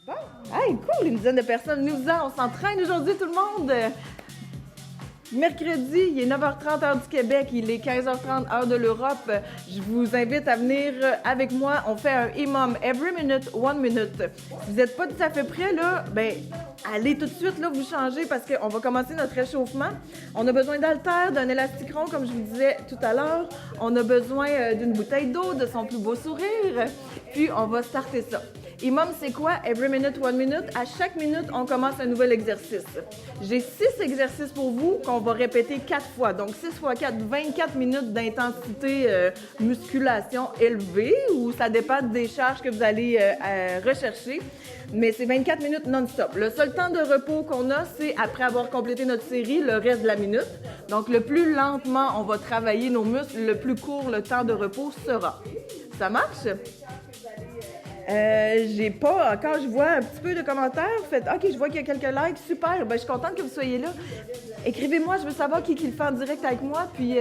Bon, hey, cool, une dizaine de personnes nous on s'entraîne aujourd'hui tout le monde. Mercredi, il est 9h30 heure du Québec, il est 15h30 heure de l'Europe. Je vous invite à venir avec moi. On fait un EMOM, Every Minute, 1 Minute. Si vous n'êtes pas tout à fait prêts, là, ben, allez tout de suite là, vous changer parce qu'on va commencer notre réchauffement. On a besoin d'haltères, d'un élasticron, comme je vous disais tout à l'heure. On a besoin d'une bouteille d'eau, de son plus beau sourire. Puis, on va starter ça. EMOM, c'est quoi? Every minute, 1 minute. À chaque minute, on commence un nouvel exercice. J'ai 6 exercices pour vous qu'on va répéter 4 fois. Donc, 6 x 4, 24 minutes d'intensité musculation élevée ou ça dépend des charges que vous allez rechercher. Mais c'est 24 minutes non-stop. Le seul temps de repos qu'on a, c'est après avoir complété notre série, le reste de la minute. Donc, le plus lentement on va travailler nos muscles, le plus court le temps de repos sera. Ça marche? J'ai pas encore, je vois un petit peu de commentaires. Faites, OK, je vois qu'il y a quelques likes. Super, ben, je suis contente que vous soyez là. Écrivez-moi, je veux savoir qui le fait en direct avec moi. Puis,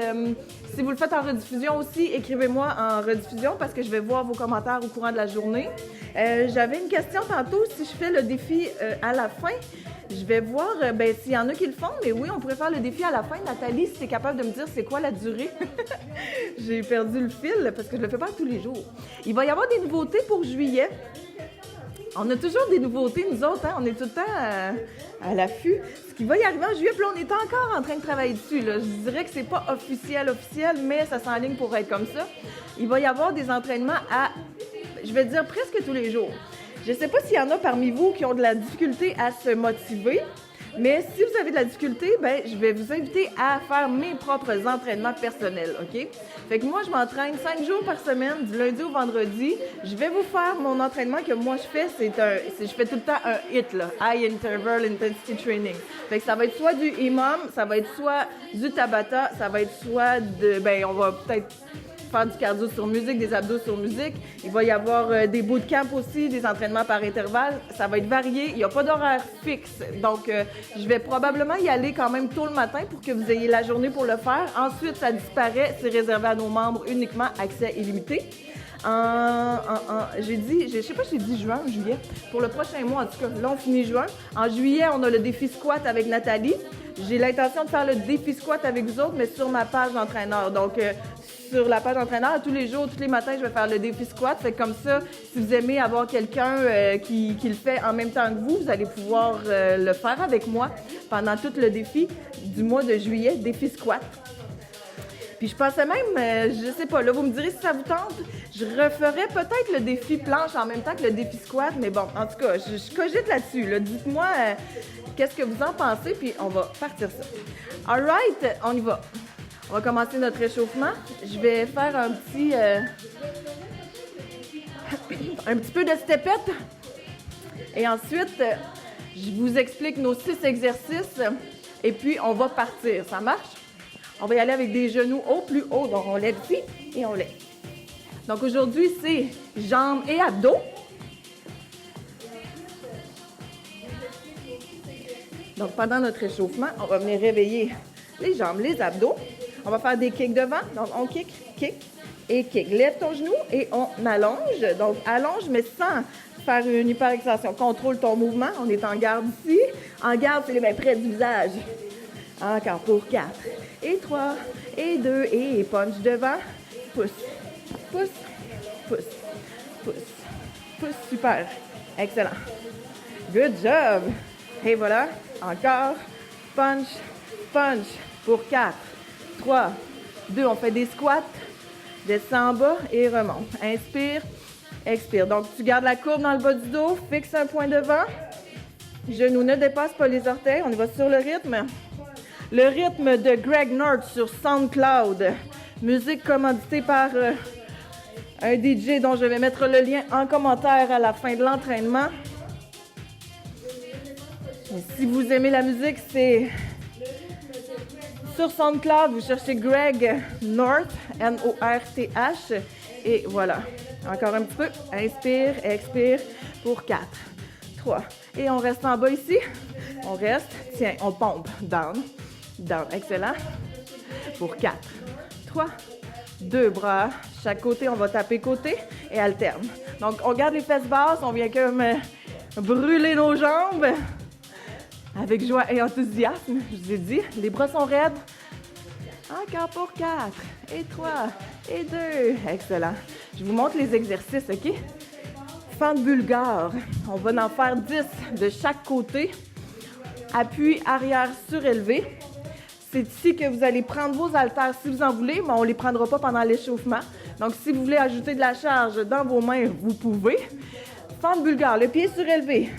si vous le faites en rediffusion aussi, écrivez-moi en rediffusion parce que je vais voir vos commentaires au courant de la journée. J'avais une question tantôt, si je fais le défi à la fin. Je vais voir s'il y en a qui le font, mais oui, on pourrait faire le défi à la fin. Nathalie, si tu es capable de me dire c'est quoi la durée. J'ai perdu le fil parce que je le fais pas tous les jours. Il va y avoir des nouveautés pour juillet. On a toujours des nouveautés, nous autres, hein? On est tout le temps à l'affût. Ce qui va y arriver en juillet, puis là, on est encore en train de travailler dessus. Là. Je dirais que c'est pas officiel, mais ça s'enligne pour être comme ça. Il va y avoir des entraînements à, je vais dire, presque tous les jours. Je ne sais pas s'il y en a parmi vous qui ont de la difficulté à se motiver, mais si vous avez de la difficulté, ben je vais vous inviter à faire mes propres entraînements personnels, OK? Fait que moi, je m'entraîne 5 jours par semaine, du lundi au vendredi. Je vais vous faire mon entraînement que moi je fais, je fais tout le temps un HIIT, là, High Interval Intensity Training. Fait que ça va être soit du EMOM, ça va être soit du Tabata, ça va être soit on va peut-être faire du cardio sur musique, des abdos sur musique. Il va y avoir des bootcamps aussi, des entraînements par intervalle. Ça va être varié. Il n'y a pas d'horaire fixe. Donc, je vais probablement y aller quand même tôt le matin pour que vous ayez la journée pour le faire. Ensuite, ça disparaît. C'est réservé à nos membres uniquement, accès illimité. Je sais pas si j'ai dit juin ou juillet. Pour le prochain mois, en tout cas, là, on finit juin. En juillet, on a le défi squat avec Nathalie. J'ai l'intention de faire le défi squat avec vous autres, mais sur ma page d'entraîneur. Donc, sur la page d'entraîneur, tous les jours, tous les matins, je vais faire le défi squat. Fait que comme ça, si vous aimez avoir quelqu'un qui le fait en même temps que vous allez pouvoir le faire avec moi pendant tout le défi du mois de juillet, défi squat. Puis je pensais même, je sais pas, là, vous me direz si ça vous tente, je referais peut-être le défi planche en même temps que le défi squat, mais bon, en tout cas, je cogite là-dessus. Là. Dites-moi qu'est-ce que vous en pensez, puis on va partir ça. All right, on y va. On va commencer notre réchauffement. Je vais faire un petit peu de stepette. Et ensuite, je vous explique nos 6 exercices. Et puis, on va partir. Ça marche? On va y aller avec des genoux au plus haut. Donc, on lève ici et on lève. Donc, aujourd'hui, c'est jambes et abdos. Donc, pendant notre réchauffement, on va venir réveiller les jambes, les abdos. On va faire des kicks devant. Donc, on kick, kick et kick. Lève ton genou et on allonge. Donc, allonge, mais sans faire une hyperextension. Contrôle ton mouvement. On est en garde ici. En garde, c'est les mains près du visage. Encore pour 4 et 3 et 2 et punch devant. Pousse, pousse, pousse, pousse, pousse. Super. Excellent. Good job. Et voilà. Encore. Punch, punch pour 4. 3, 2, on fait des squats, descends en bas et remonte. Inspire, expire. Donc, tu gardes la courbe dans le bas du dos, fixe un point devant. Genoux ne dépassent pas les orteils. On y va sur le rythme. Le rythme de Greg North sur SoundCloud. Musique commanditée par un DJ dont je vais mettre le lien en commentaire à la fin de l'entraînement. Et si vous aimez la musique, c'est... Sur SoundCloud, vous cherchez Greg North, N-O-R-T-H, et voilà. Encore un petit peu. Inspire, expire pour 4, 3. Et on reste en bas ici. On reste. Tiens, on pompe. Down, down. Excellent. Pour 4, 3, 2 bras. Chaque côté, on va taper côté et alterne. Donc, on garde les fesses basses. On vient comme brûler nos jambes avec joie et enthousiasme. Je vous ai dit, les bras sont raides. Encore pour 4 et 3 et 2. Excellent. Je vous montre les exercices, OK? Fente bulgare. On va en faire 10 de chaque côté. Appui arrière surélevé. C'est ici que vous allez prendre vos haltères si vous en voulez, mais on ne les prendra pas pendant l'échauffement. Donc, si vous voulez ajouter de la charge dans vos mains, vous pouvez. Fente bulgare, le pied surélevé.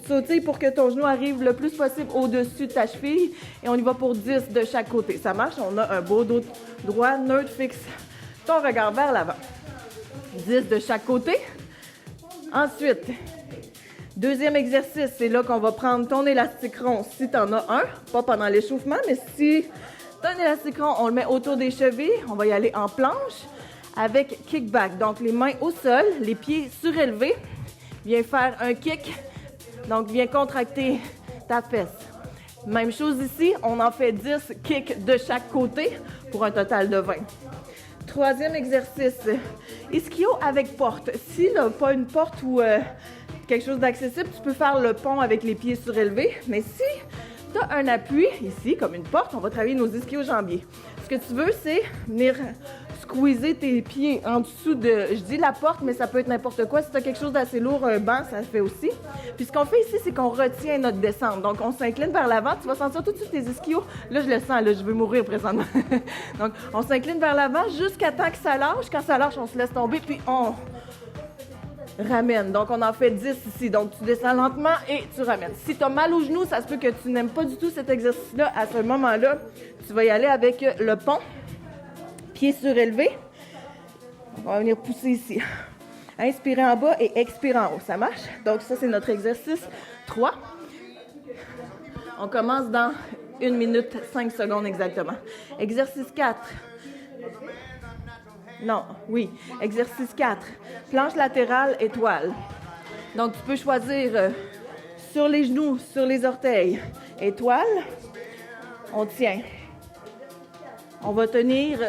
Tu sautilles pour que ton genou arrive le plus possible au-dessus de ta cheville. Et on y va pour 10 de chaque côté. Ça marche, on a un beau dos droit, neutre, fixe. Ton regard vers l'avant. 10 de chaque côté. Ensuite, deuxième exercice, c'est là qu'on va prendre ton élastique rond si tu en as un, pas pendant l'échauffement, mais si tu as un élastique rond, on le met autour des chevilles. On va y aller en planche avec kickback. Donc, les mains au sol, les pieds surélevés. Viens faire un kick. Donc, viens contracter ta fesse. Même chose ici, on en fait 10 kicks de chaque côté pour un total de 20. Troisième exercice, ischio avec porte. Si là, pas une porte ou quelque chose d'accessible, tu peux faire le pont avec les pieds surélevés. Mais si tu as un appui ici, comme une porte, on va travailler nos ischio-jambiers. Ce que tu veux, c'est venir squeezer tes pieds en dessous de, je dis la porte, mais ça peut être n'importe quoi. Si tu as quelque chose d'assez lourd, un banc, ça le fait aussi. Puis ce qu'on fait ici, c'est qu'on retient notre descente. Donc, on s'incline vers l'avant. Tu vas sentir tout de suite tes ischios. Là, je le sens, là, je veux mourir présentement. Donc, on s'incline vers l'avant jusqu'à temps que ça lâche. Quand ça lâche, on se laisse tomber, puis on ramène. Donc, on en fait 10 ici. Donc, tu descends lentement et tu ramènes. Si tu as mal au genou, ça se peut que tu n'aimes pas du tout cet exercice-là. À ce moment-là, tu vas y aller avec le pont. Pieds surélevés. On va venir pousser ici. Inspirez en bas et expirez en haut. Ça marche? Donc, ça, c'est notre exercice 3. On commence dans 1 minute 5 secondes exactement. Exercice 4. Non, oui. Exercice 4. Planche latérale, étoile. Donc, tu peux choisir sur les genoux, sur les orteils. Étoile. On tient. On va tenir,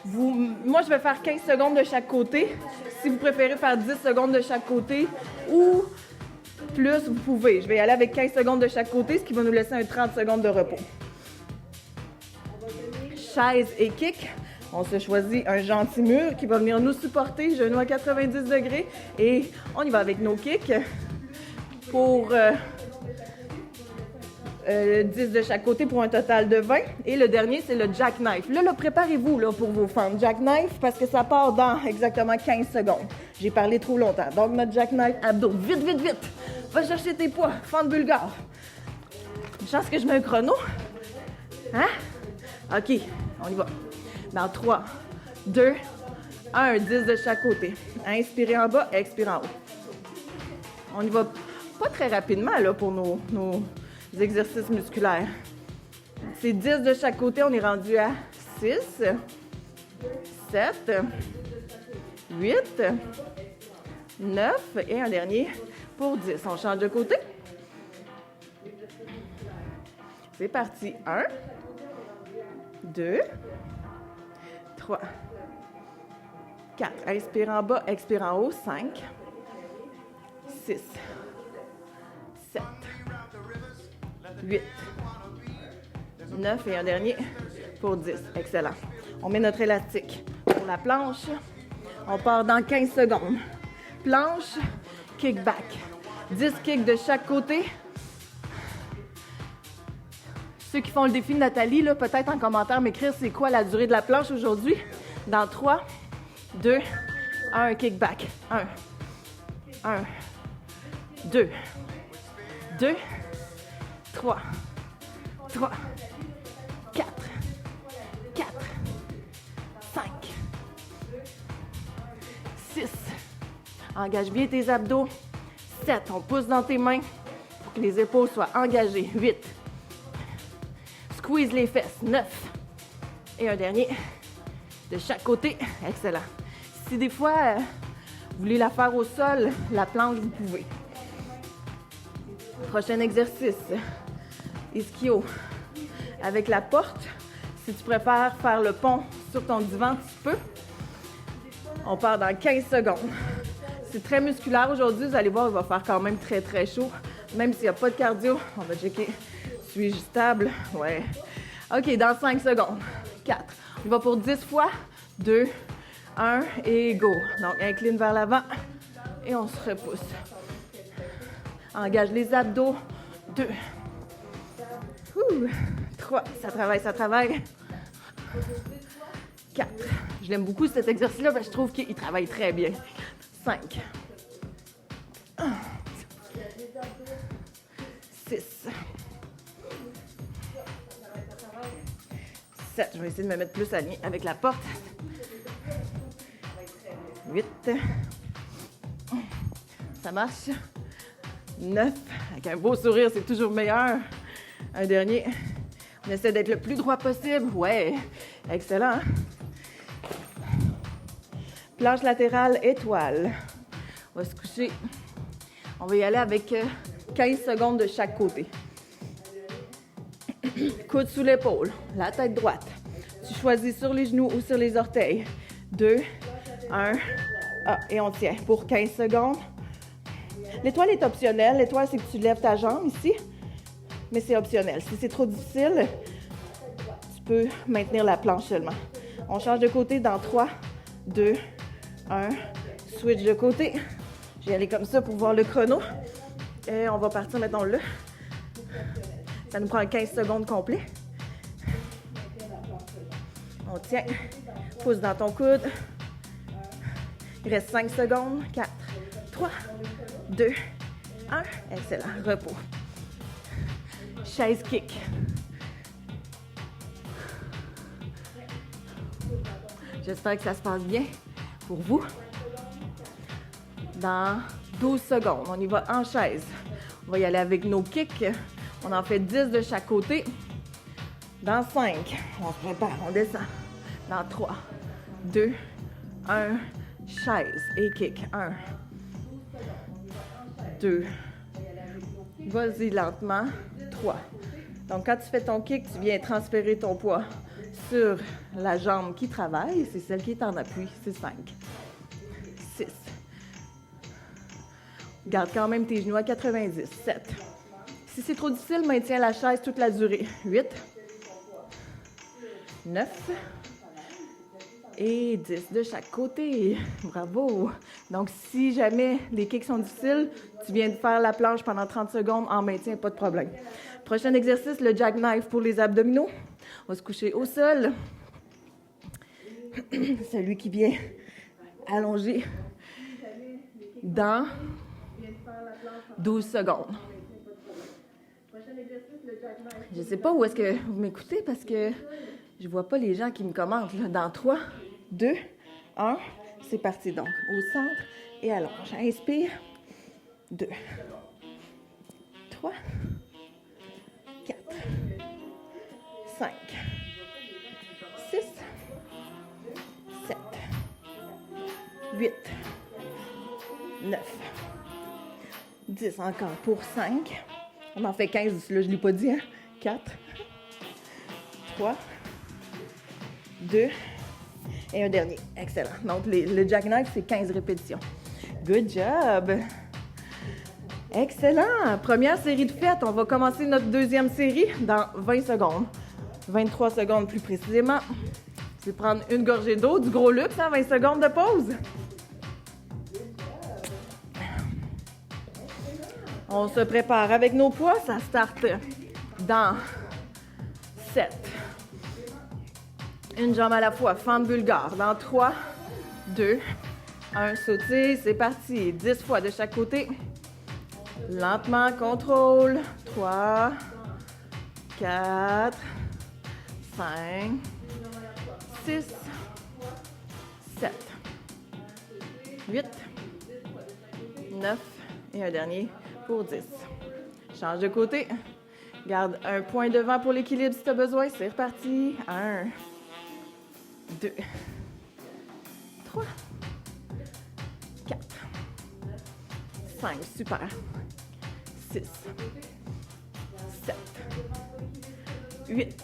moi, je vais faire 15 secondes de chaque côté. Si vous préférez faire 10 secondes de chaque côté ou plus, vous pouvez. Je vais y aller avec 15 secondes de chaque côté, ce qui va nous laisser un 30 secondes de repos. Chaise et kick. On se choisit un gentil mur qui va venir nous supporter, genou à 90 degrés. Et on y va avec nos kicks pour 10 de chaque côté pour un total de 20. Et le dernier, c'est le jackknife. Là, préparez-vous là, pour vos fentes. Jackknife, parce que ça part dans exactement 15 secondes. J'ai parlé trop longtemps. Donc, notre jackknife abdos. Vite, vite, vite. Va chercher tes poids. Fente bulgare. Une chance que je mets un chrono. Hein? OK, on y va. Dans 3, 2, 1. 10 de chaque côté. Inspirez en bas, expirez en haut. On y va pas très rapidement là, pour nos exercices musculaires. C'est 10 de chaque côté. On est rendu à 6, 7, 8, 9 et un dernier pour 10. On change de côté. C'est parti. 1, 2, 3, 4. Inspire en bas, expire en haut. 5, 6, 7, 8, 9 et un dernier pour 10. Excellent. On met notre élastique pour la planche. On part dans 15 secondes. Planche, kickback. 10 kicks de chaque côté. Ceux qui font le défi de Nathalie, là, peut-être en commentaire m'écrire c'est quoi la durée de la planche aujourd'hui. Dans 3, 2, 1, kickback. 1, 2, 3, 4, 5, 6. Engage bien tes abdos. 7. On pousse dans tes mains pour que les épaules soient engagées. 8. Squeeze les fesses. 9. Et un dernier de chaque côté. Excellent. Si des fois, vous voulez la faire au sol, la planche, vous pouvez. Prochain exercice. Ischio. Avec la porte, Si tu préfères faire le pont sur ton divan, tu peux. On part dans 15 secondes. C'est très musculaire aujourd'hui. Vous allez voir, il va faire quand même très, très chaud. Même s'il n'y a pas de cardio, on va checker. Suis-je stable? Ouais. OK, dans 5 secondes. 4. On va pour 10 fois. 2, 1 et go. Donc, incline vers l'avant et on se repousse. Engage les abdos. 2. 3. Ça travaille, ça travaille. 4. Je l'aime beaucoup cet exercice-là parce que je trouve qu'il travaille très bien. 5. 6. 7. Je vais essayer de me mettre plus aligné avec la porte. 8. Ça marche. 9. Avec un beau sourire, c'est toujours meilleur. Un dernier. On essaie d'être le plus droit possible. Ouais. Excellent. Planche latérale, étoile. On va se coucher. On va y aller avec 15 secondes de chaque côté. Coude sous l'épaule, la tête droite. Tu choisis sur les genoux ou sur les orteils. 2, 1, et on tient pour 15 secondes. L'étoile est optionnelle. L'étoile, c'est que tu lèves ta jambe ici, mais c'est optionnel. Si c'est trop difficile, tu peux maintenir la planche seulement. On change de côté dans 3, 2, 1. Switch de côté. Je vais aller comme ça pour voir le chrono. Et on va partir, mettons-le. Ça nous prend 15 secondes complet. On tient. Pousse dans ton coude. Il reste 5 secondes. 4, 3, 2, 1. Excellent. Repos. Chaise kick. J'espère que ça se passe bien pour vous. Dans 12 secondes, on y va en chaise. On va y aller avec nos kicks. On en fait 10 de chaque côté. Dans 5, on se prépare, on descend. Dans 3, 2, 1, chaise et kick. 1, 2, vas-y lentement. 3. Donc, quand tu fais ton kick, tu viens transférer ton poids sur la jambe qui travaille. C'est celle qui est en appui. C'est 5. 6. Garde quand même tes genoux à 90. 7. Si c'est trop difficile, maintiens la chaise toute la durée. 8. 9. Et 10 de chaque côté. Bravo! Donc, si jamais les kicks sont difficiles, tu viens de faire la planche pendant 30 secondes en maintien, pas de problème. Prochain exercice, le jackknife pour les abdominaux. On va se coucher au sol. Celui qui vient allonger dans 12 secondes. Je ne sais pas où est-ce que vous m'écoutez parce que je ne vois pas les gens qui me commentent. Là. Dans 3, 2, 1, c'est parti. Donc, au centre et allonge. Inspire. 2, 3, 4, 5, 6, 7, 8, 9, 10. Encore pour 5. On en fait 15, là, je ne l'ai pas dit, hein? 4, 3, 2, et un dernier. Excellent. Donc, le jackknife, c'est 15 répétitions. Good job! Excellent! Première série de faites. On va commencer notre deuxième série dans 20 secondes. 23 secondes plus précisément. Je vais prendre une gorgée d'eau, du gros luxe, hein? 20 secondes de pause. On se prépare avec nos poids. Ça starte dans 7. Une jambe à la fois. Fente bulgare. Dans 3, 2, 1. Sauter. C'est parti. 10 fois de chaque côté. Lentement, contrôle. 3, 4, 5, 6, 7, 8, 9 et un dernier pour 10. Change de côté. Garde un point devant pour l'équilibre si tu as besoin. C'est reparti. 1, 2, 3, 4, 5. Super. 6, 7, 8,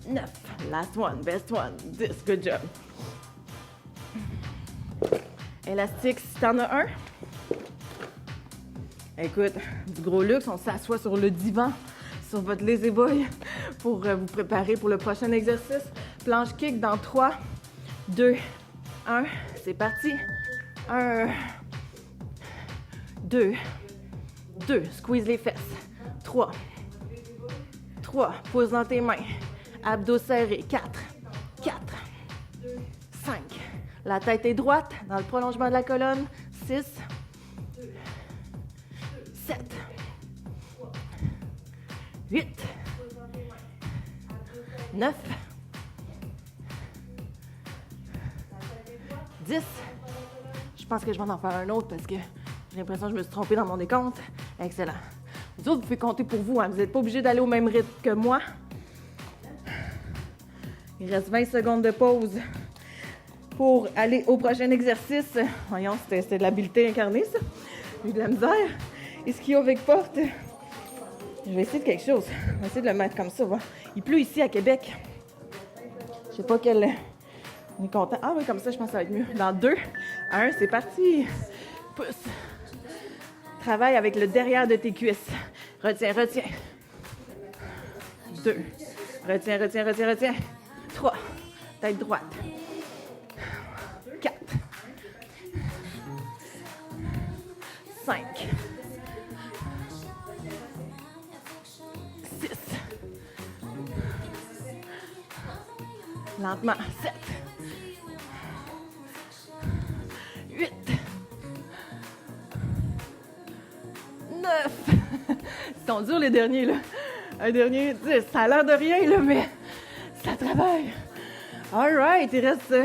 9. Last one, best one. 10. Good job. Élastique, si t'en as un. Écoute, du gros luxe, on s'assoit sur le divan, sur votre lazy boy pour vous préparer pour le prochain exercice. Planche kick dans 3, 2, 1. C'est parti. 1, 2, 2. Squeeze les fesses. 3, 3. Pousse dans tes mains. Abdos serrés. 4, 4, 5. La tête est droite dans le prolongement de la colonne. 6, 7, 8, 9, 10. Je pense que je vais en faire un autre parce que j'ai l'impression que je me suis trompée dans mon décompte. Excellent. Vous autres, vous pouvez compter pour vous. Hein? Vous n'êtes pas obligés d'aller au même rythme que moi. Il reste 20 secondes de pause pour aller au prochain exercice. Voyons, c'était de l'habileté incarnée, ça. J'ai eu de la misère. Ischio avec porte. Je vais essayer de quelque chose. On va essayer de le mettre comme ça. Va. Il pleut ici à Québec. Je sais pas quel... On est content. Ah oui, comme ça, je pense que ça va être mieux. Dans 2, 1, c'est parti. Pousse. Travaille avec le derrière de tes cuisses. Retiens, retiens. 2. Retiens, retiens, retiens, retiens. 3. Tête droite. 4. 5. 6. Lentement. 7. 8. 9. Ils sont durs les derniers, là. Un dernier 10. Ça a l'air de rien, là, mais ça travaille. All right. Il reste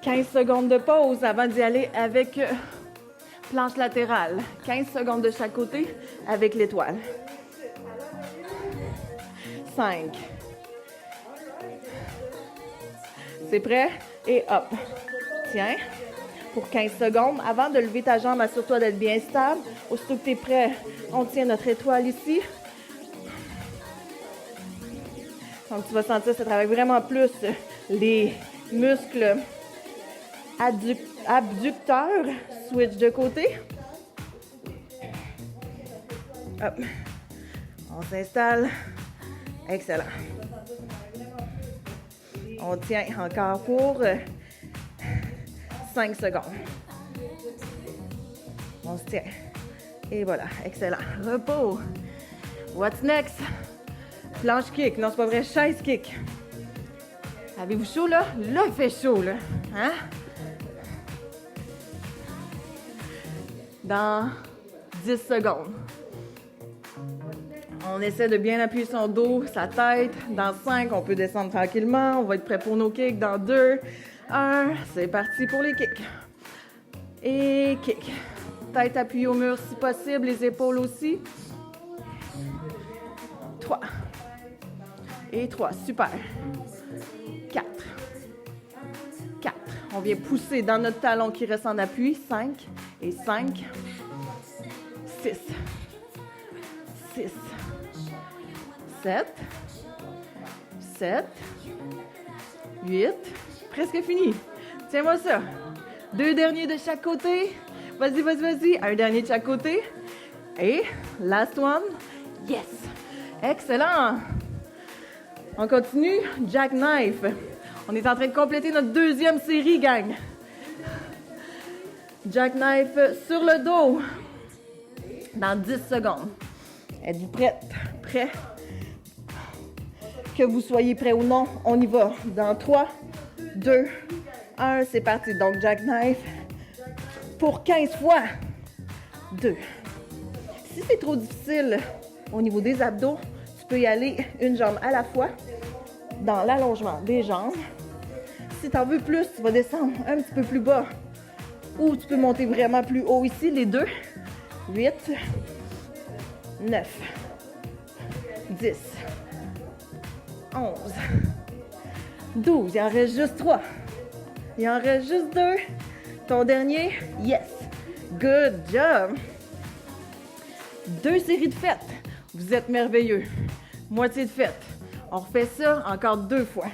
15 secondes de pause avant d'y aller avec planche latérale. 15 secondes de chaque côté avec l'étoile. 5. C'est prêt? Et hop. Tiens. Pour 15 secondes. Avant de lever ta jambe, assure-toi d'être bien stable. Aussitôt que tu es prêt, on tient notre étoile ici. Donc, tu vas sentir que ça travaille vraiment plus les muscles abducteurs. Switch de côté. Hop. On s'installe. Excellent. On tient encore pour 5 secondes. On se tient. Et voilà, excellent. Repos. What's next? Planche kick. Non, c'est pas vrai, chaise kick. Avez-vous chaud, là? Là, il fait chaud, là. Hein? Dans 10 secondes. On essaie de bien appuyer son dos, sa tête. Dans 5, on peut descendre tranquillement. On va être prêt pour nos kicks. Dans 2, 1, c'est parti pour les kicks. Et kick. Tête appuyée au mur si possible, les épaules aussi. 3. Et 3, super. 4. 4. On vient pousser dans notre talon qui reste en appui. 5. Et 5. 6. 6. 7. 7. 8. Presque fini. Tiens-moi ça. 2 derniers de chaque côté. Vas-y, vas-y, vas-y. Un dernier de chaque côté. Et last one. Yes. Excellent. On continue. Jackknife. On est en train de compléter notre deuxième série, gang. Jackknife sur le dos. Dans 10 secondes. Êtes-vous prête? Prêt? Que vous soyez prêt ou non, on y va. Dans 3, 2, 1, c'est parti. Donc, jackknife pour 15 fois. 2. Si c'est trop difficile au niveau des abdos, tu peux y aller une jambe à la fois dans l'allongement des jambes. Si tu en veux plus, tu vas descendre un petit peu plus bas ou tu peux monter vraiment plus haut ici, les deux. 8, 9, 10, 11, 12. Il en reste juste 3. Il en reste juste 2. Ton dernier, yes. Good job. 2 séries de fêtes. Vous êtes merveilleux. Moitié de fête. On refait ça encore 2 fois.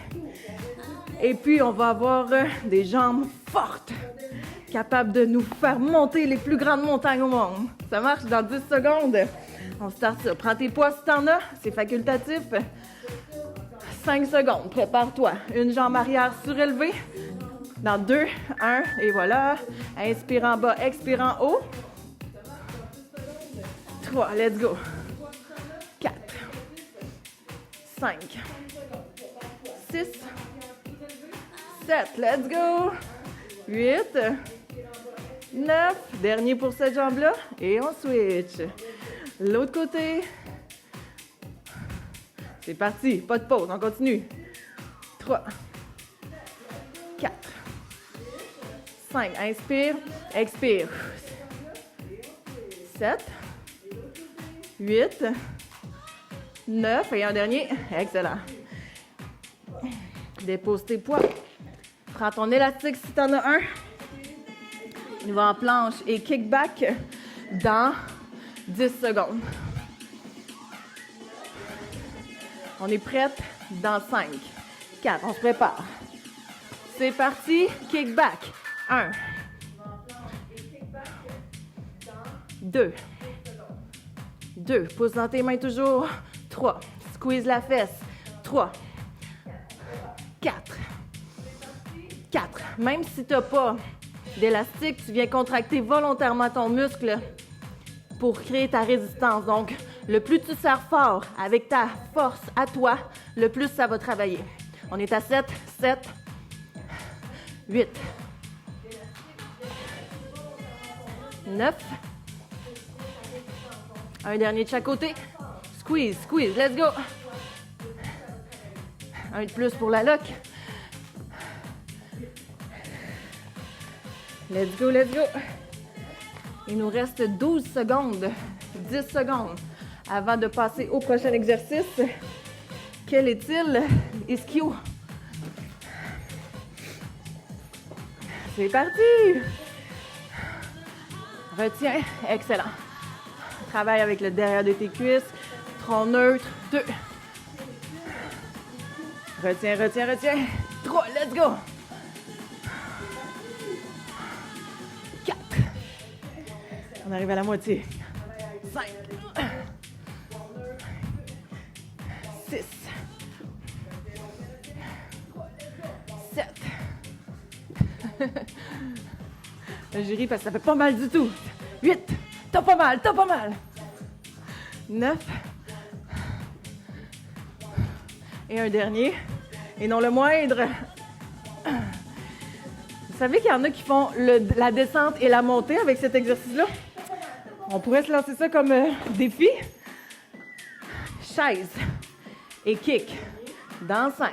Et puis, on va avoir des jambes fortes, capables de nous faire monter les plus grandes montagnes au monde. Ça marche dans 10 secondes. On start ça. Prends tes poids si t'en as, c'est facultatif. 5 secondes, prépare-toi. Une jambe arrière surélevée. Dans 2, 1, et voilà. Inspire en bas, expire en haut. 3, let's go. 4, 5, 6, 7, let's go. 8, 9, dernier pour cette jambe-là, et on switch. L'autre côté. C'est parti, pas de pause, on continue. 3, 4, 5, inspire, expire. 7, 8, 9, et un dernier, excellent. Dépose tes poids. Prends ton élastique si tu en as un. On va en planche et kickback dans 10 secondes. On est prête dans 5, 4, on se prépare. C'est parti, kickback. 1, 2, 2, pousse dans tes mains toujours. 3, squeeze la fesse. 3, 4, 4. Même si tu n'as pas d'élastique, tu viens contracter volontairement ton muscle pour créer ta résistance. Donc, le plus tu serres fort avec ta force à toi, le plus ça va travailler. On est à 7, 7, 8, 9. Un dernier de chaque côté. Squeeze, squeeze, let's go. Un de plus pour la lock. Let's go, let's go. Il nous reste 12 secondes, 10 secondes avant de passer au prochain exercice. Quel est-il? Ischio. C'est parti. Retiens, excellent. Travaille avec le derrière de tes cuisses. Tronc neutre, 2. Retiens, retiens, retiens. 3, let's go. 4. On arrive à la moitié. 5. 6. 7. Je ris parce que ça fait pas mal du tout. 8. T'as pas mal, t'as pas mal. 9. Et un dernier. Et non le moindre. Vous savez qu'il y en a qui font la descente et la montée avec cet exercice-là? On pourrait se lancer ça comme défi. Chaise et kick. Dans 5,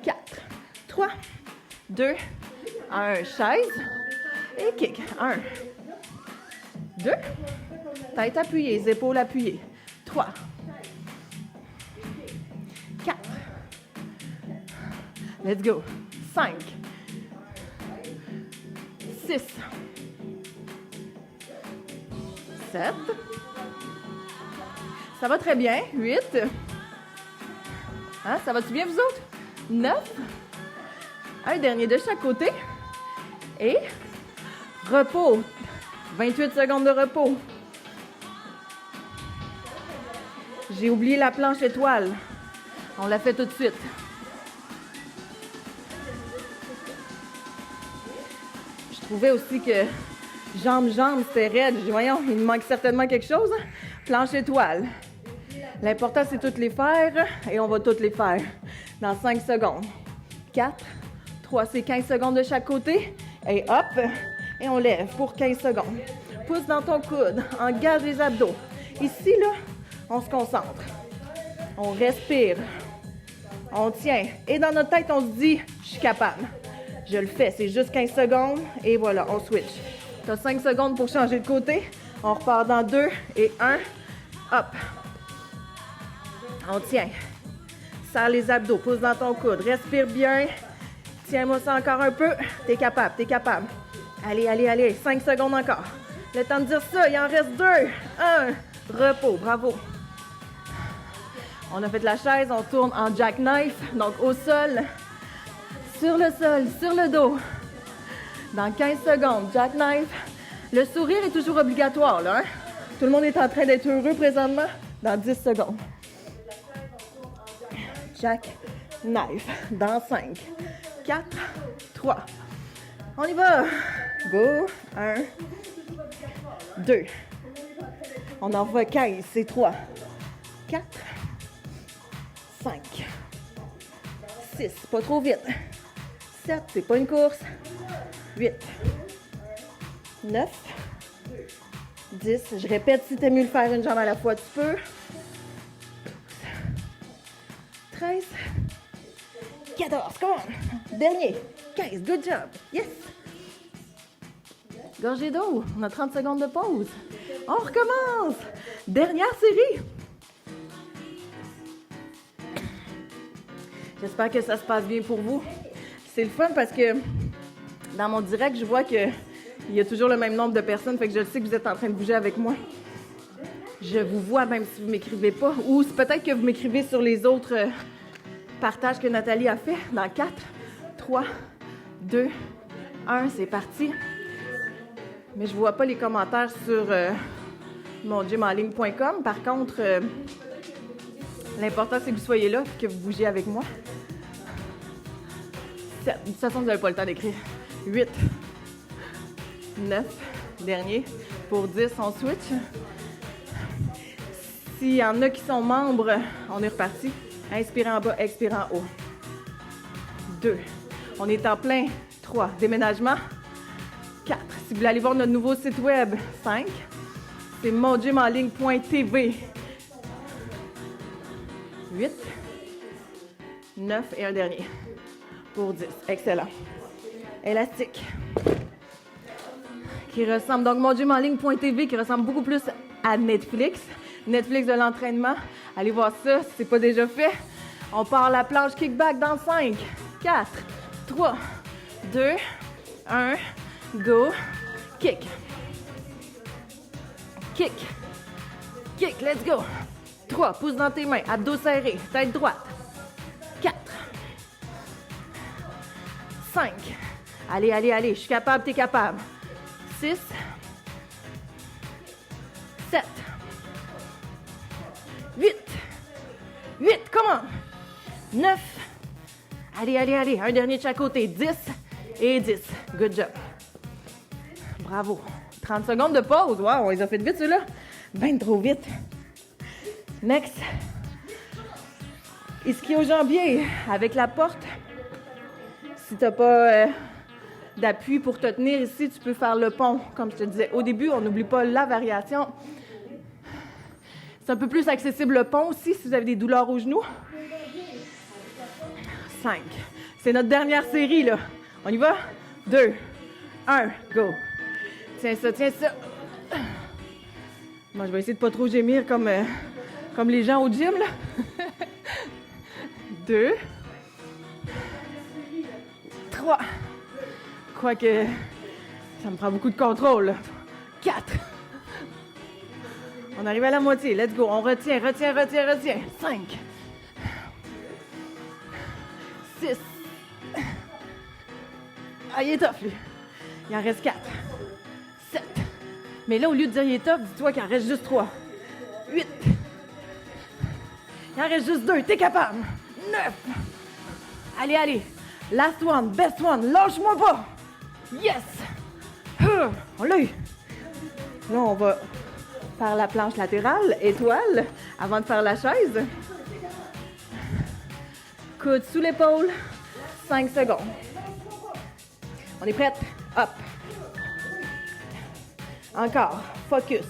4, 3, 2, 1. Chaise et kick. 1, 2. Tête appuyée, épaules appuyées. 3, 4. Let's go. 5, 6, 7. Ça va très bien. 8. Hein, ça va-tu bien, vous autres? 9. Un dernier de chaque côté. Et repos. 28 secondes de repos. J'ai oublié la planche étoile. On la fait tout de suite. Je trouvais aussi que jambes, c'était raide. Je dis, voyons, il me manque certainement quelque chose. Planche étoile. L'important, c'est toutes les faire et on va toutes les faire dans 5 secondes. 4, 3, c'est 15 secondes de chaque côté. Et hop, et on lève pour 15 secondes. Pousse dans ton coude, engage les abdos. Ici, là, on se concentre. On respire. On tient. Et dans notre tête, on se dit, je suis capable. Je le fais, c'est juste 15 secondes. Et voilà, on switch. Tu as 5 secondes pour changer de côté. On repart dans 2 et 1. Hop. On tient. Serre les abdos, pousse dans ton coude. Respire bien. Tiens-moi ça encore un peu. T'es capable, t'es capable. Allez, allez, allez. 5 secondes encore. Le temps de dire ça, il en reste 2. 1. Repos, bravo. On a fait la chaise, on tourne en jackknife, donc au sol, sur le dos. Dans 15 secondes, jackknife. Le sourire est toujours obligatoire, là, hein? Tout le monde est en train d'être heureux présentement. Dans 10 secondes. Jackknife. Dans 5, 4, 3. On y va. Go. 1, 2. On en va 15, c'est 3, 4, 5, 6, pas trop vite. 7, c'est pas une course. 8, 9, 10. Je répète, si t'aimes mieux le faire une jambe à la fois, tu peux. 13, 14, come on. Dernier, 15, good job. Yes. Gorgée d'eau, on a 30 secondes de pause. On recommence. Dernière série. J'espère que ça se passe bien pour vous. C'est le fun parce que dans mon direct, je vois qu'il y a toujours le même nombre de personnes, fait que je sais que vous êtes en train de bouger avec moi. Je vous vois même si vous ne m'écrivez pas. Ou peut-être que vous m'écrivez sur les autres partages que Nathalie a fait. Dans 4, 3, 2, 1, c'est parti. Mais je ne vois pas les commentaires sur mongymenligne.com. Par contre, l'important, c'est que vous soyez là et que vous bougiez avec moi. 7. De toute façon, vous n'avez pas le temps d'écrire. 8, 9, dernier. Pour 10, on switch. S'il y en a qui sont membres, on est reparti. Inspirez en bas, expirez en haut. 2. On est en plein. 3. Déménagement. 4. Si vous voulez aller voir notre nouveau site web, 5. C'est mongymenligne.tv. 8. 9 et un dernier. Pour 10. Excellent. Élastique. Qui ressemble, donc mongymenligne.tv, qui ressemble beaucoup plus à Netflix. Netflix de l'entraînement. Allez voir ça si ce n'est pas déjà fait. On part la planche kickback dans 5, 4, 3, 2, 1, go. Kick. Kick. Kick, let's go. 3, pouces dans tes mains, abdos serrés, tête droite. 4, 5. Allez, allez, allez, je suis capable, t'es capable. 6, 7, 8, 8, come on. 9, allez, allez, allez, un dernier de chaque côté, 10 et 10. Good job. Bravo. 30 secondes de pause. Wow, on les a fait vite, ceux-là. Ben trop vite. Next. Ischio-jambier avec la porte. Si tu n'as pas d'appui pour te tenir ici, tu peux faire le pont. Comme je te disais au début, on n'oublie pas la variation. C'est un peu plus accessible le pont aussi si vous avez des douleurs aux genoux. 5. C'est notre dernière série, là. On y va? 2, 1, go. Tiens ça, tiens ça. Moi, je vais essayer de pas trop gémir comme les gens au gym, là. 2, 3. Quoique, ça me prend beaucoup de contrôle, là. 4. On arrive à la moitié. Let's go. On retient, retient, retient, retient. 5. 6. Ah, il est tough, lui. Il en reste 4. 7. Mais là, au lieu de dire il est tough, dis-toi qu'il en reste juste 3. 8. Il en reste juste 2. T'es capable. 9. Allez, allez. Last one, best one. Lâche-moi pas. Yes. On l'a eu. Là, on va faire la planche latérale, étoile, avant de faire la chaise. Coude sous l'épaule. 5 secondes. On est prête? Hop. Encore. Focus.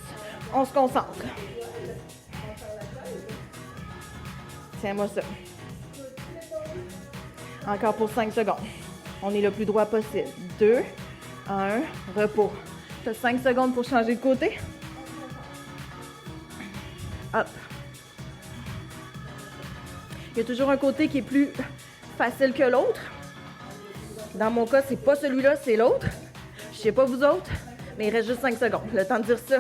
On se concentre. Tiens-moi ça. Encore pour 5 secondes. On est le plus droit possible. 2, 1, repos. Tu as 5 secondes pour changer de côté. Hop. Il y a toujours un côté qui est plus facile que l'autre. Dans mon cas, c'est pas celui-là, c'est l'autre. Je sais pas vous autres, mais il reste juste 5 secondes. Le temps de dire ça.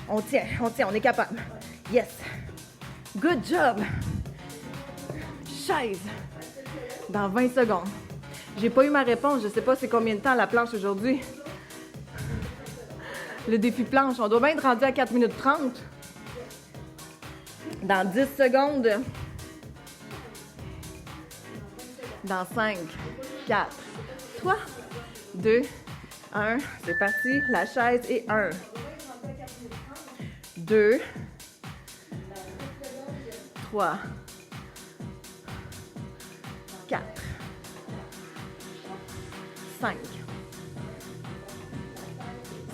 On tient, on est capable. Yes. Good job. chaise dans 20 secondes. J'ai pas eu ma réponse. Je sais pas c'est combien de temps la planche aujourd'hui. Le défi planche, on doit bien être rendu à 4 minutes 30. Dans 10 secondes. Dans 5, 4, 3, 2, 1. C'est parti. La chaise et 1. 2, 3, 4, 5,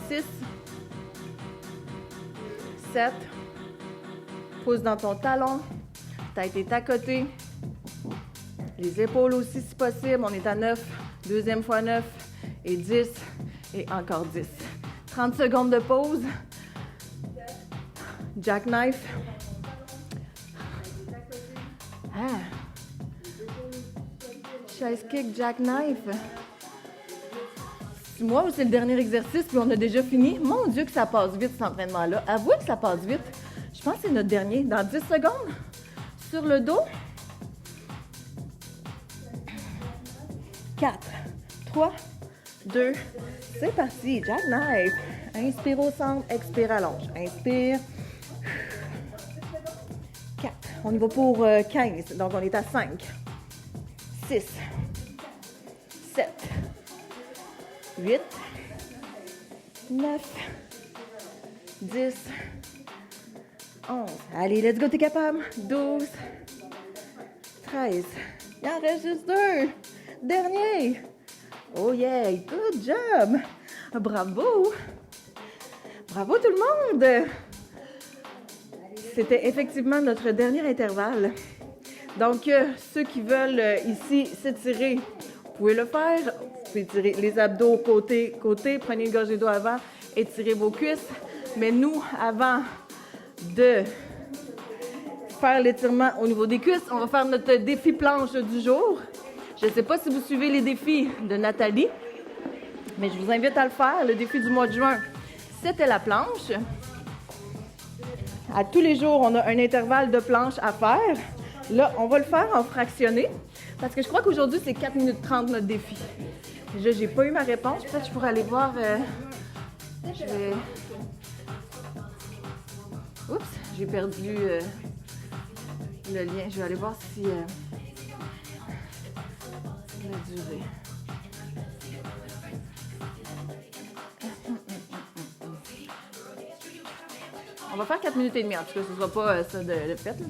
6, 7. Pouce dans ton talon. Tête est à côté. Les épaules aussi si possible. On est à 9. Deuxième fois 9. Et 10. Et encore 10. 30 secondes de pause. Jackknife. Ah. Chaise kick, jackknife. C'est moi ou c'est le dernier exercice puis on a déjà fini? Mon Dieu que ça passe vite cet entraînement-là. Avouez que ça passe vite. Je pense que c'est notre dernier. Dans 10 secondes. Sur le dos. 4, 3, 2, c'est parti. Jackknife. Inspire au centre, expire allonge. Inspire. 4. On y va pour 15. Donc, on est à 5, 6, 7, 8, 9, 10, 11. Allez, let's go, t'es capable. 12, 13. Il en reste juste 2. Dernier. Oh yeah, good job. Bravo. Bravo tout le monde. C'était effectivement notre dernier intervalle. Donc, ceux qui veulent ici s'étirer, vous pouvez le faire. Vous pouvez tirer les abdos côté, prenez une gorgée d'eau avant, étirez vos cuisses. Mais nous, avant de faire l'étirement au niveau des cuisses, on va faire notre défi planche du jour. Je ne sais pas si vous suivez les défis de Nathalie, mais je vous invite à le faire. Le défi du mois de juin, c'était la planche. À tous les jours, on a un intervalle de planche à faire. Là, on va le faire en fractionné, parce que je crois qu'aujourd'hui, c'est 4 minutes 30 notre défi. Déjà, j'ai pas eu ma réponse. Peut-être que je pourrais aller voir... je vais... Oups, j'ai perdu le lien. Je vais aller voir si... la durée. On va faire 4 minutes et demie, en tout cas, ce ne sera pas ça de fait. Là.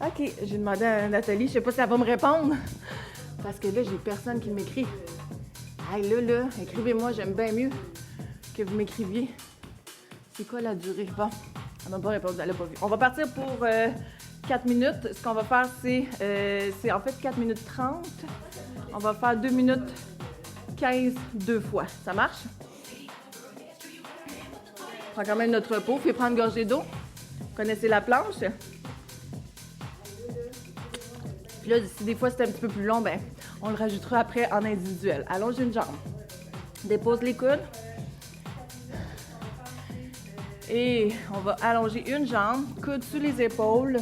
OK, j'ai demandé à Nathalie, je sais pas si elle va me répondre, parce que là, j'ai personne qui m'écrit. Hey, là, écrivez-moi, j'aime bien mieux que vous m'écriviez. C'est quoi la durée? Bon, elle m'a pas répondu, elle l'a pas vu. On va partir pour 4 minutes. Ce qu'on va faire, c'est en fait 4 minutes 30. On va faire 2 minutes 15 deux fois. Ça marche? On prend quand même notre repos. Puis prendre une gorgée d'eau. Vous connaissez la planche? Puis là, si des fois c'est un petit peu plus long, ben, on le rajoutera après en individuel. Allonge une jambe. Dépose les coudes. Et on va allonger une jambe, coude sous les épaules.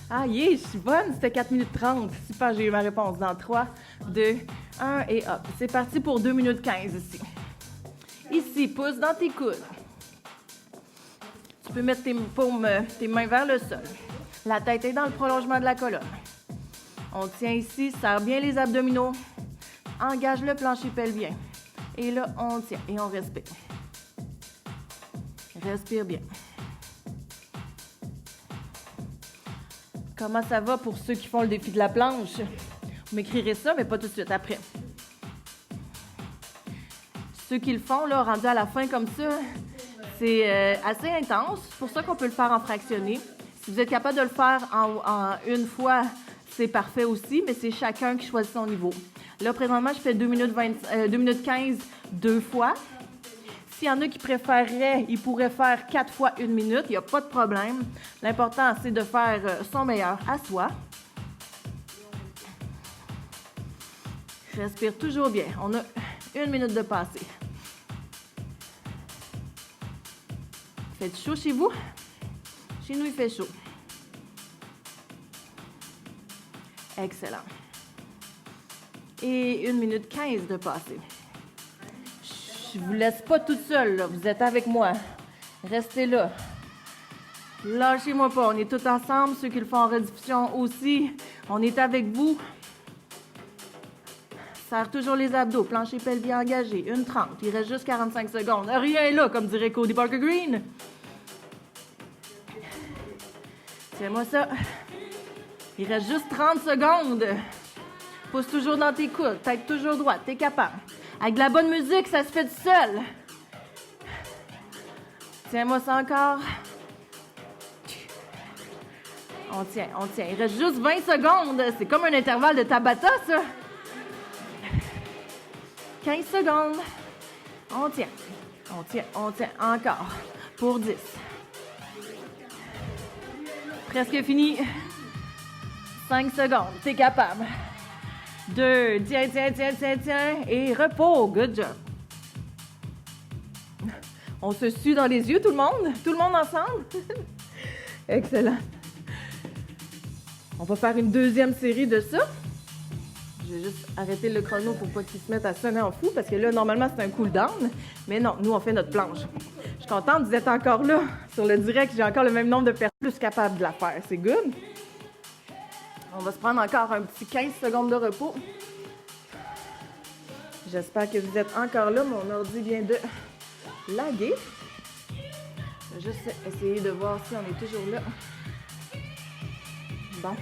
Ah, yeah, je suis bonne, c'était 4 minutes 30. Super, j'ai eu ma réponse dans 3, 2, 1 et hop. C'est parti pour 2 minutes 15 ici. Ici, pouce dans tes coudes. Tu peux mettre tes paumes, tes mains vers le sol. La tête est dans le prolongement de la colonne. On tient ici, serre bien les abdominaux. Engage le plancher pelvien. Et là, on tient et on respire. Respire bien. Comment ça va pour ceux qui font le défi de la planche? Vous m'écrirez ça, mais pas tout de suite, après. Ceux qui le font, là, rendu à la fin comme ça, c'est assez intense. C'est pour ça qu'on peut le faire en fractionné. Si vous êtes capable de le faire en une fois, c'est parfait aussi, mais c'est chacun qui choisit son niveau. Là, présentement, je fais 2 minutes 15 deux fois. S'il y en a qui préféreraient, ils pourraient faire 4 fois 1 minute. Il n'y a pas de problème. L'important, c'est de faire son meilleur à soi. Respire toujours bien. On a 1 minute de passé. Fait chaud chez vous? Chez nous, il fait chaud. Excellent. Et 1 minute 15 de passer. Je vous laisse pas toute seule, là. Vous êtes avec moi. Restez là. Lâchez-moi pas. On est tous ensemble. Ceux qui le font en rediffusion aussi. On est avec vous. Serre toujours les abdos. Plancher pelvien engagé. 1:30. Il reste juste 45 secondes. Rien là, comme dirait Cody Parker Green. Tiens-moi ça. Il reste juste 30 secondes. Pousse toujours dans tes coudes. Tête toujours droite. T'es capable. Avec de la bonne musique, ça se fait tout seul. Tiens-moi ça encore. On tient, on tient. Il reste juste 20 secondes. C'est comme un intervalle de Tabata, ça. 15 secondes. On tient. On tient, on tient. Encore. Pour 10. Presque fini. 5 secondes. T'es capable. 2. Tiens, tiens, tiens, tiens, tiens. Et repos. Good job. On se sue dans les yeux, tout le monde? Tout le monde ensemble? Excellent. On va faire une deuxième série de ça. Je vais juste arrêter le chrono pour pas qu'il se mette à sonner en fou, parce que là, normalement, c'est un cool-down. Mais non, nous, on fait notre planche. Je suis contente, vous êtes encore là. Sur le direct, j'ai encore le même nombre de personnes plus capables de la faire. C'est good. On va se prendre encore un petit 15 secondes de repos. J'espère que vous êtes encore là. Mon ordi vient de laguer. Je vais juste essayer de voir si on est toujours là. Bon.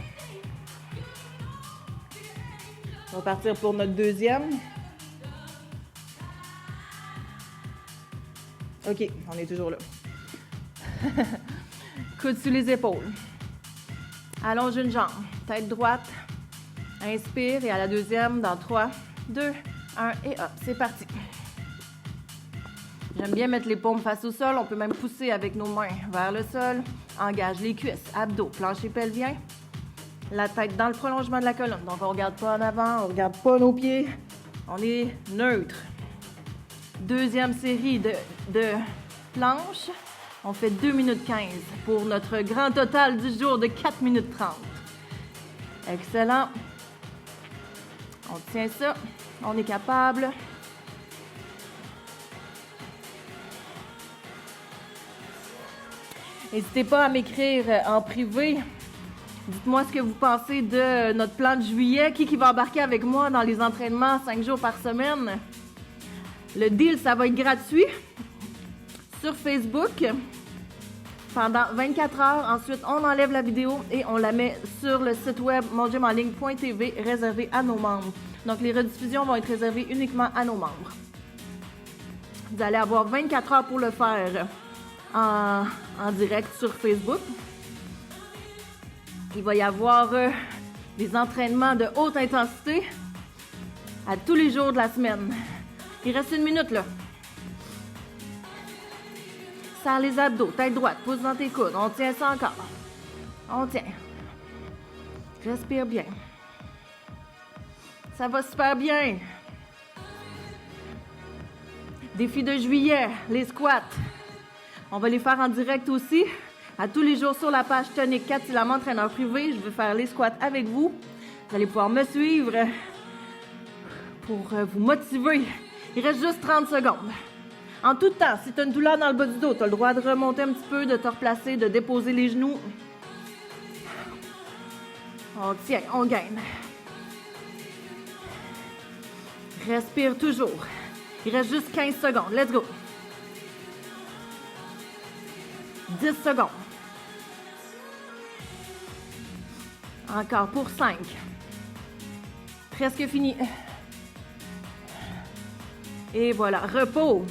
On va partir pour notre deuxième. OK, on est toujours là. Coude sous les épaules. Allonge une jambe. Tête droite. Inspire et à la deuxième, dans 3, 2, 1 et hop, c'est parti. J'aime bien mettre les paumes face au sol. On peut même pousser avec nos mains vers le sol. Engage les cuisses, abdos, plancher pelvien. La tête dans le prolongement de la colonne. Donc, on ne regarde pas en avant, on ne regarde pas nos pieds. On est neutre. Deuxième série de planches. On fait 2 minutes 15 pour notre grand total du jour de 4 minutes 30. Excellent. On tient ça. On est capable. N'hésitez pas à m'écrire en privé. Dites-moi ce que vous pensez de notre plan de juillet. Qui va embarquer avec moi dans les entraînements 5 jours par semaine? Le deal, ça va être gratuit sur Facebook pendant 24 heures. Ensuite, on enlève la vidéo et on la met sur le site web mongymenligne.tv réservé à nos membres. Donc, les rediffusions vont être réservées uniquement à nos membres. Vous allez avoir 24 heures pour le faire en direct sur Facebook. Il va y avoir des entraînements de haute intensité à tous les jours de la semaine. Il reste 1 minute, là. Serre les abdos, tête droite, pousse dans tes coudes. On tient ça encore. On tient. Respire bien. Ça va super bien. Défi de juillet, les squats. On va les faire en direct aussi. À tous les jours sur la page Tonic Katilam entraîneur privé. Je vais faire les squats avec vous. Vous allez pouvoir me suivre pour vous motiver. Il reste juste 30 secondes. En tout temps, si tu as une douleur dans le bas du dos, tu as le droit de remonter un petit peu, de te replacer, de déposer les genoux. On tient, on gagne. Respire toujours. Il reste juste 15 secondes. Let's go. 10 secondes. Encore pour 5. Presque fini. Et voilà, repos.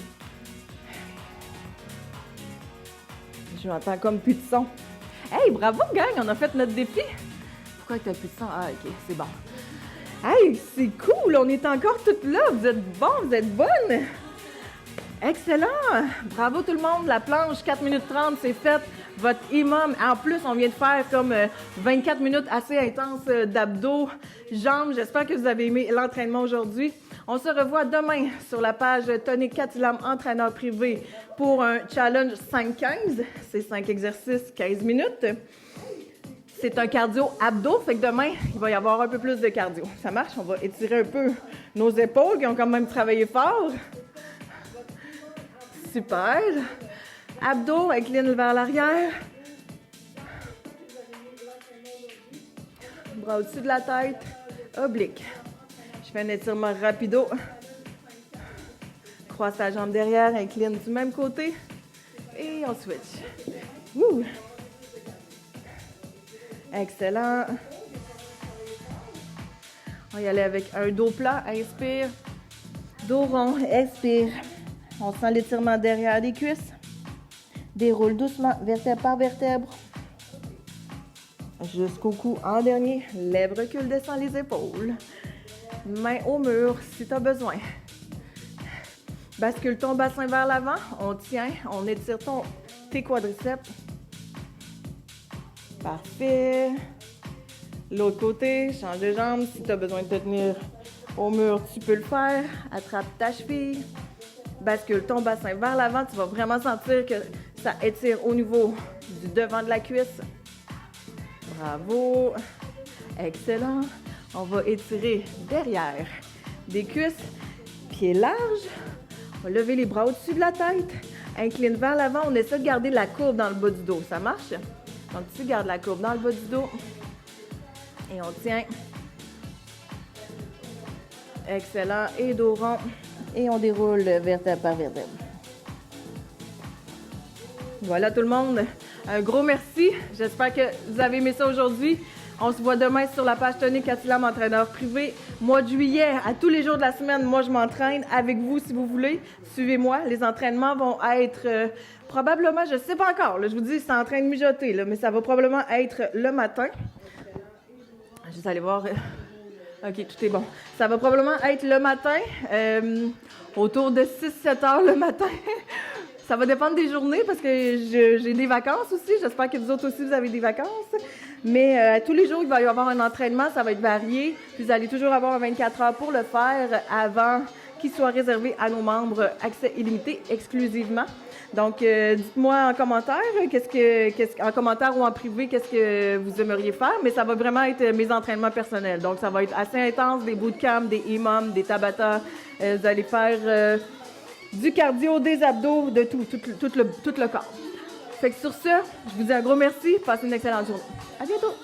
Je m'entends comme plus de son. Hey, bravo, gang, on a fait notre défi. Pourquoi tu n'as plus de son? Ah, OK, c'est bon. Hey, c'est cool, on est encore toutes là. Vous êtes bons, vous êtes bonnes. Excellent. Bravo tout le monde. La planche, 4 minutes 30, c'est fait. Votre imam. En plus, on vient de faire comme 24 minutes assez intenses d'abdos, jambes. J'espère que vous avez aimé l'entraînement aujourd'hui. On se revoit demain sur la page Tonic Katilam entraîneur privé pour un challenge 5-15. C'est 5 exercices, 15 minutes. C'est un cardio abdos, fait que demain, il va y avoir un peu plus de cardio. Ça marche? On va étirer un peu nos épaules qui ont quand même travaillé fort. Super. Abdos, incline vers l'arrière. Bras au-dessus de la tête. Oblique. Je fais un étirement rapido. Croise ta jambe derrière, incline du même côté. Et on switch. Wouh! Excellent. On va y aller avec un dos plat. Inspire. Dos rond. Expire. On sent l'étirement derrière les cuisses. Déroule doucement, vertèbre par vertèbre. Jusqu'au cou en dernier. Lève, recule, descend les épaules. Main au mur si tu as besoin. Bascule ton bassin vers l'avant. On tient. On étire tes quadriceps. Parfait. L'autre côté, change de jambe. Si tu as besoin de te tenir au mur, tu peux le faire. Attrape ta cheville. Bascule ton bassin vers l'avant. Tu vas vraiment sentir que ça étire au niveau du devant de la cuisse. Bravo. Excellent. On va étirer derrière des cuisses. Pieds larges. On va lever les bras au-dessus de la tête. Incline vers l'avant. On essaie de garder la courbe dans le bas du dos. Ça marche? Donc, tu gardes la courbe dans le bas du dos. Et on tient. Excellent. Et dos rond. Et on déroule vertèbre par vertèbre. Voilà tout le monde. Un gros merci. J'espère que vous avez aimé ça aujourd'hui. On se voit demain sur la page Tonique Cathylam, entraîneur privé. Mois de juillet, à tous les jours de la semaine, moi je m'entraîne avec vous si vous voulez. Suivez-moi. Les entraînements vont être probablement, je ne sais pas encore, là, je vous dis, c'est en train de mijoter, là, mais ça va probablement être le matin. Juste aller voir. OK, tout est bon. Ça va probablement être le matin, autour de 6-7 heures le matin. Ça va dépendre des journées parce que j'ai des vacances aussi. J'espère que vous autres aussi, vous avez des vacances. Mais tous les jours, il va y avoir un entraînement. Ça va être varié. Puis vous allez toujours avoir 24 heures pour le faire avant qu'il soit réservé à nos membres accès illimité exclusivement. Donc, dites-moi en commentaire, en commentaire ou en privé, qu'est-ce que vous aimeriez faire. Mais ça va vraiment être mes entraînements personnels. Donc, ça va être assez intense, des bootcamps, des EMOM, des Tabata. Vous allez faire du cardio, des abdos, de tout le corps. Fait que sur ce, je vous dis un gros merci. Passez une excellente journée. À bientôt!